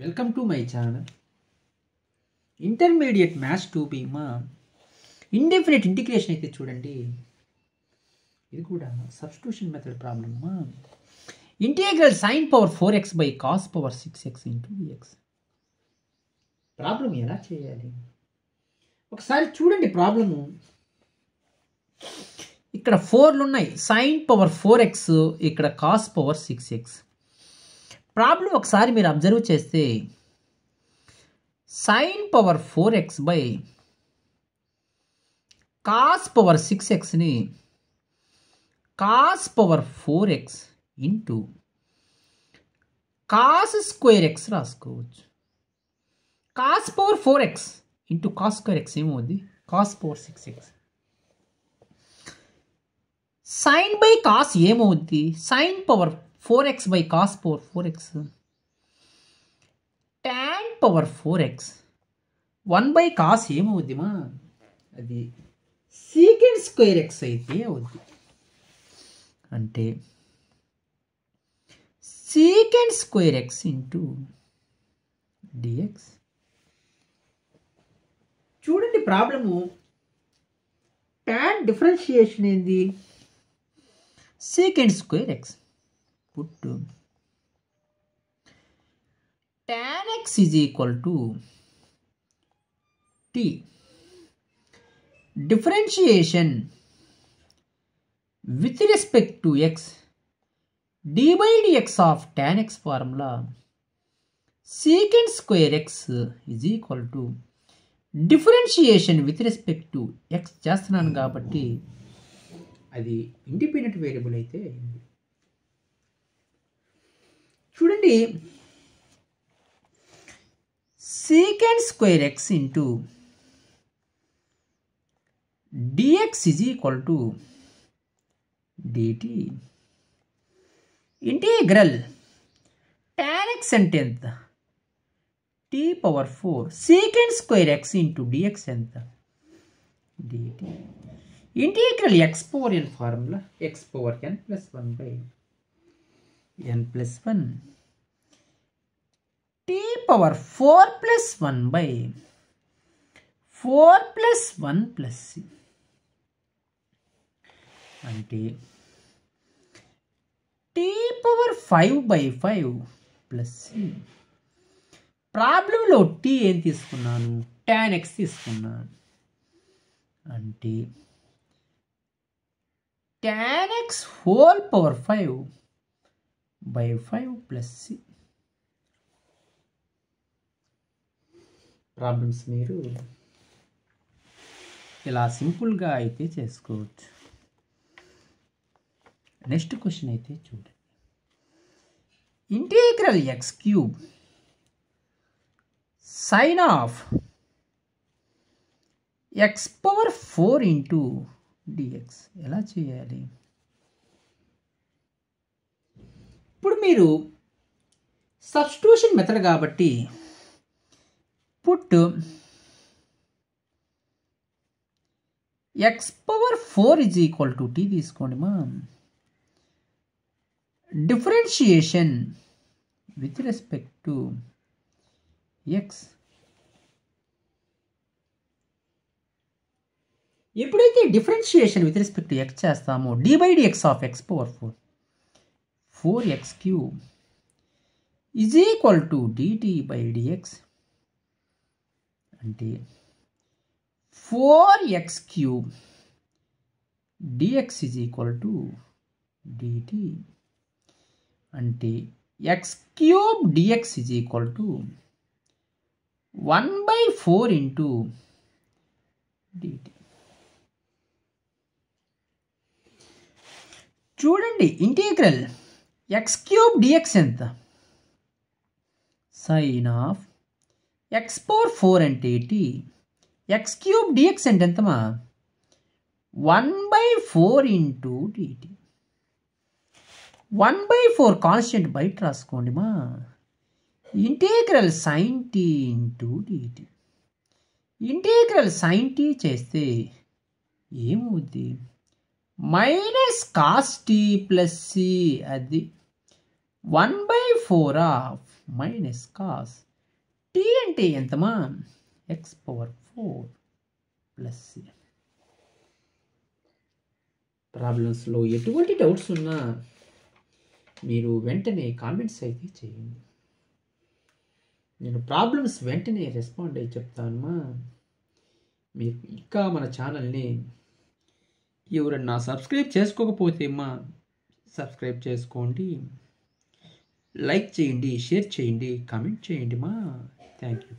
Welcome to my channel. Intermediate maths 2B మా indefinite integration అయితే చూడండి. ఇది కూడా సబ్స్టిట్యూషన్ మెథడ్ ప్రాబ్లమ్ మా. Integral sin power 4x by cos power 6x into dx. Problem ఎలా చేయాలి ఒకసారి చూడండి. ప్రాబ్లము ఇక్కడ 4లు ఉన్నాయి. sin పవర్ 4x, ఇక్కడ cos పవర్ 6x. ప్రాబ్లం ఒకసారి మీరు అబ్జర్వ్ చేస్తే sin power 4x by cos power 6xని cos power 4x into cos square x రాసుకోవచ్చు. cos power 4x into cos square x ఏమవుద్ది? cos power 6x. sin by cos ఏమవుద్ది? sin power 4x by cos power 4x. tan power 4x 1 by cos ఏమవుద్ది మా? అది secant square x అయితే అవుద్ది. అంటే secant square x into dx. చూడండి problem. tan differentiation ఏంది? secant square x. Put tan x is equal to t. Differentiation with respect to x, d by dx of tan x formula secant square x is equal to differentiation with respect to x చేస్తున్నాను కాబట్టి అది independent variable అయితే అయింది. చూడండి, secant square x into dx is equal to dt. Integral tan x అంటే ఎంత? t power 4 secant square x into dx ఎంత? dt. Integral x power n formula x power n plus 1 by n plus 1 t power 4 plus 1 by 4 plus 1 plus c. అంటే t power 5 by 5 plus c. ప్రాబ్లంలో t ఏం తీసుకున్నాను? tan x తీసుకున్నాను. అంటే tan x whole power 5 by 5 plus c. Problems మీరు ఇలా సింపుల్గా అయితే చేసుకోవచ్చు. నెక్స్ట్ క్వశ్చన్ అయితే చూడండి. Integral x cube sine of x power 4 into dx ఎలా చేయాలి? ఇప్పుడు మీరు సబ్స్టిట్యూషన్ మెథడ్ కాబట్టి put x power 4 is equal to t తీసుకోండి మా. Differentiation with respect to x. ఎప్పుడైతే differentiation with respect to x చేస్తామో d by dx of x power 4 4x cube is equal to dt by dx. అంటే 4x cube dx is equal to dt. అంటే x cube dx is equal to 1 by 4 into dt. చూడండి, integral x cube dx ఎంత? Sine of x power 4 అంటే t. x cube dx అంటే ఎంతమా? 1 by 4 into dt. 1 by 4 constant బయట రాసుకోండి మా. Integral sin t into dt. Integral sin t చేస్తే ఏమవుద్ది? Minus cos T plus C. అది 1 by 4 ఆఫ్ మైనస్ కాస్ టీ అంటే ఎంతమా x⁴ ప్లస్ సి. ప్రాబ్లమ్స్లో ఎటువంటి డౌట్స్ ఉన్నా మీరు వెంటనే కామెంట్స్ అయితే చేయండి. నేను ప్రాబ్లమ్స్ వెంటనే రెస్పాండ్ అయ్యి చెప్తానమ్మా. మీరు ఇంకా మన ఛానల్ని ఎవరన్నా సబ్స్క్రైబ్ చేసుకోకపోతే సబ్స్క్రైబ్ చేసుకోండి, లైక్ చేయండి, షేర్ చేయండి, కామెంట్ చేయండి థ్యాంక్ యూ.